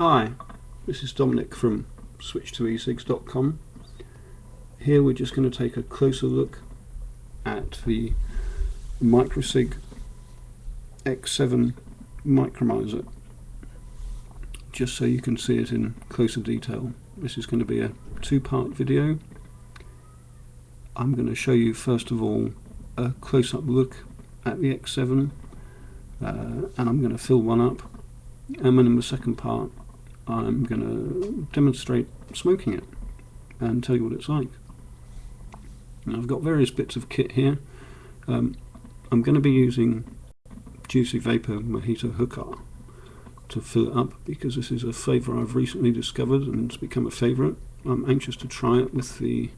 Hi, this is Dominic from switch2ecigs.com. Here we're just going to take a closer look at the Microcig X7 micromizer, just so you can see it in closer detail. This is going to be a two-part video. I'm going to show you first of all a close-up look at the X7, and I'm going to fill one up, and then in the second part I'm going to demonstrate smoking it and tell you what it's like. Now, I've got various bits of kit here. I'm going to be using Juicy Vapor Mojito Hookah to fill it up because this is a flavour I've recently discovered and it's become a favourite. I'm anxious to try it with the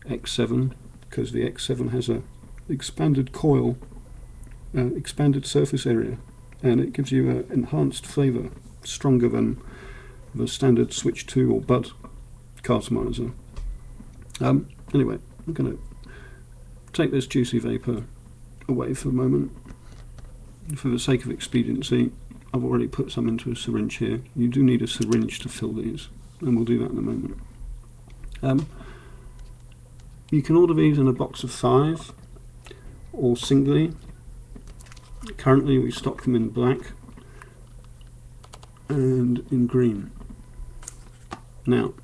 X7 because the X7 has a expanded coil, expanded surface area, and it gives you an enhanced flavour, stronger than the standard Switch 2 or Bud cartomizer. Anyway, I'm going to take this Juicy Vapor away for a moment. For the sake of expediency, I've already put some into a syringe here. You do need a syringe to fill these, and we'll do that in a moment. You can order these in a box of 5 or singly. Currently we stock them in black and in green. Now,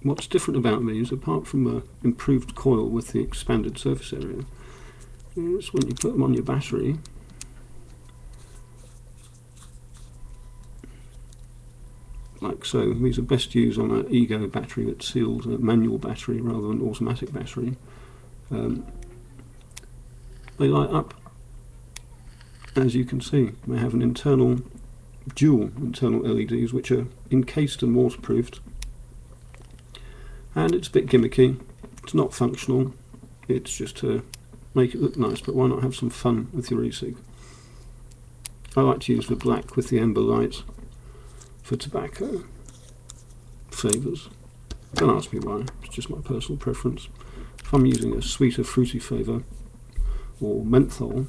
what's different about these, apart from the improved coil with the expanded surface area, is when you put them on your battery, like so. These are best used on an Ego battery that's sealed, a manual battery rather than automatic battery. They light up, as you can see. They have an dual internal LEDs which are encased and waterproofed, and it's a bit gimmicky. It's not functional, it's just to make it look nice, but why not have some fun with your e-cig? I like to use the black with the amber light for tobacco flavours. Don't ask me why, it's just my personal preference. If I'm using a sweeter fruity flavour or menthol,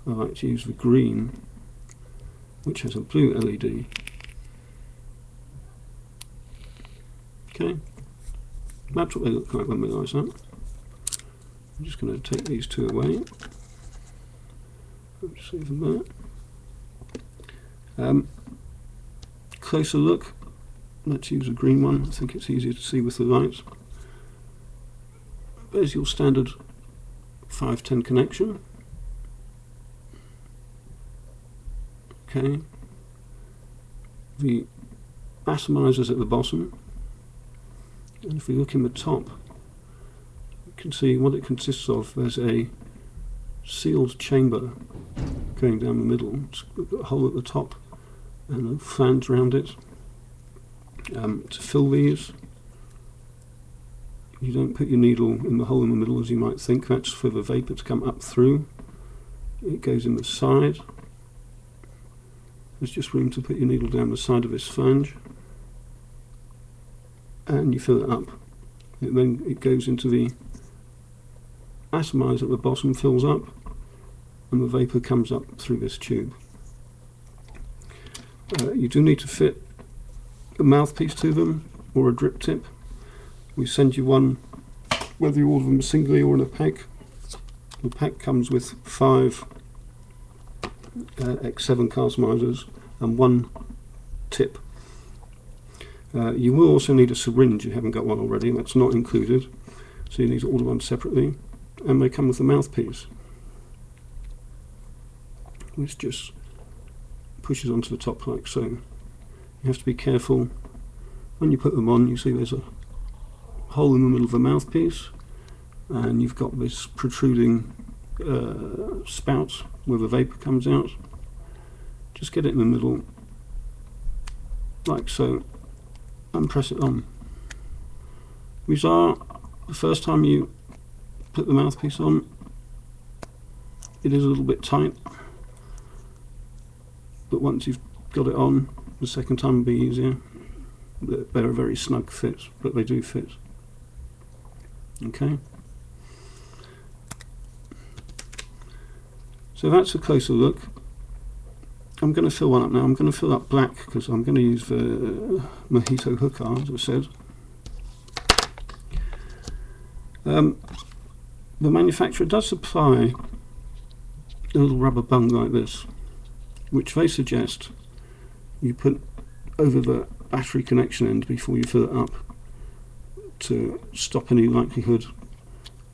I like to use the green, which has a blue LED. Okay, that's what they look like when they light up. I'm just going to take these two away. Just leave them there. Closer look, let's use a green one. I think it's easier to see with the lights. There's your standard 510 connection. Okay, the atomizer's at the bottom, and if we look in the top, you can see what it consists of. There's a sealed chamber going down the middle. It's got a hole at the top and a flange around it. To fill these, you don't put your needle in the hole in the middle as you might think. That's for the vapor to come up through. It goes in the side. There's just room to put your needle down the side of this flange, and you fill it up. Then it goes into the atomizer at the bottom, fills up, and the vapor comes up through this tube. You do need to fit a mouthpiece to them or a drip tip. We send you one whether you order them singly or in a pack. The pack comes with 5 X7 cartomizers and 1 tip. You will also need a syringe. You haven't got one already, that's not included, so you need to order one separately, and they come with a mouthpiece which just pushes onto the top like so. You have to be careful when you put them on. You see there's a hole in the middle of the mouthpiece, and you've got this protruding spout where the vapor comes out. Just get it in the middle like so and press it on. These are, the first time you put the mouthpiece on, it is a little bit tight, but once you've got it on, the second time will be easier. They're a very snug fit, but they do fit. Okay, so that's a closer look. I'm going to fill one up now. I'm going to fill up black because I'm going to use the Mojito hookah, as I said. The manufacturer does supply a little rubber bung like this, which they suggest you put over the battery connection end before you fill it up to stop any likelihood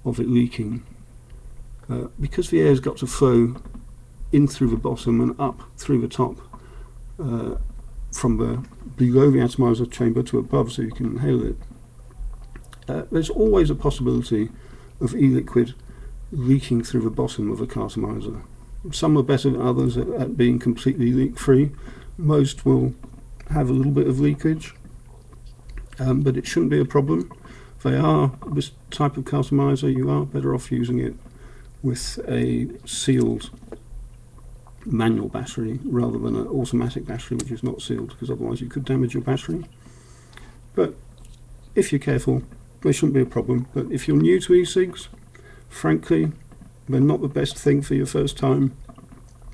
of it leaking. Because the air's got to flow in through the bottom and up through the top, from the below the atomizer chamber to above, so you can inhale it. There's always a possibility of e-liquid leaking through the bottom of a cartomizer. Some are better than others at being completely leak-free. Most will have a little bit of leakage, but it shouldn't be a problem. This type of cartomizer, you are better off using it with a sealed manual battery rather than an automatic battery which is not sealed, because otherwise you could damage your battery. But if you're careful, they shouldn't be a problem. But if you're new to e-cigs, frankly, they're not the best thing for your first time.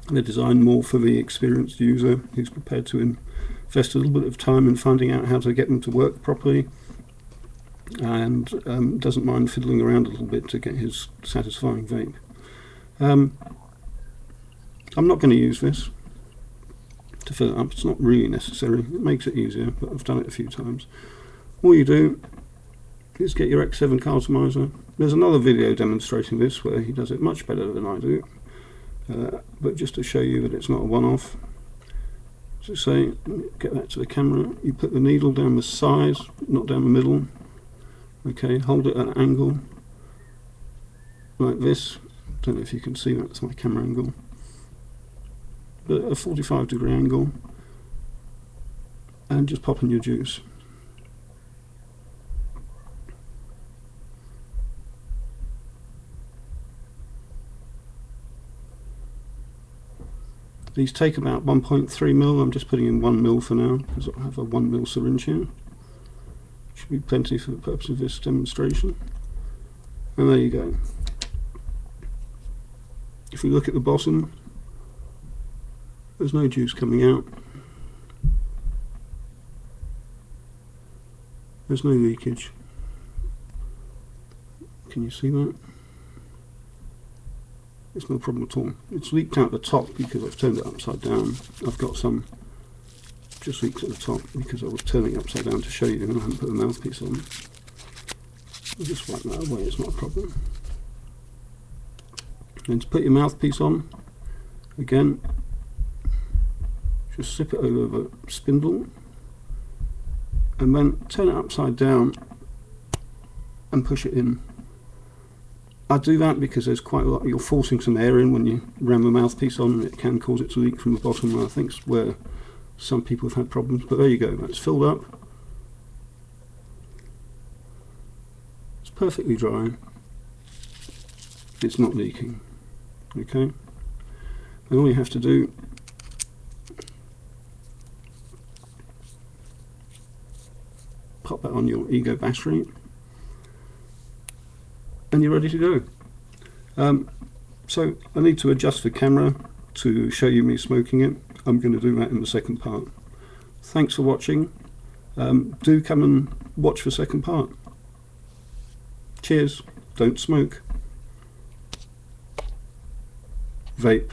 They're designed more for the experienced user who's prepared to invest a little bit of time in finding out how to get them to work properly, and doesn't mind fiddling around a little bit to get his satisfying vape. I'm not going to use this to fill it up. It's not really necessary. It makes it easier, but I've done it a few times. All you do is get your X7 cartomizer. There's another video demonstrating this where he does it much better than I do, but just to show you that it's not a one-off. So say, get that to the camera, you put the needle down the side, not down the middle. Okay, hold it at an angle like this. Don't know if you can see that, it's my camera angle, but a 45-degree angle, and just pop in your juice. These take about 1.3 mil. I'm just putting in 1 mil for now because I have a 1 mil syringe here. Should be plenty for the purpose of this demonstration. And there you go. If we look at the bottom, there's no juice coming out. There's no leakage. Can you see that? It's no problem at all. It's leaked out the top because I've turned it upside down. I've got some just leaks at the top because I was turning it upside down to show you and I haven't put the mouthpiece on. I'll just wipe that away, it's not a problem. And to put your mouthpiece on, again, just slip it over the spindle and then turn it upside down and push it in. I do that because there's quite a lot, you're forcing some air in when you ram the mouthpiece on, and it can cause it to leak from the bottom, and I think it's where some people have had problems. But there you go, that's filled up. It's perfectly dry. It's not leaking. Okay? And all you have to do pop that on your Ego battery, and you're ready to go. So I need to adjust the camera to show you me smoking it. I'm going to do that in the second part. Thanks for watching. Do come and watch the second part. Cheers. Don't smoke. Vape.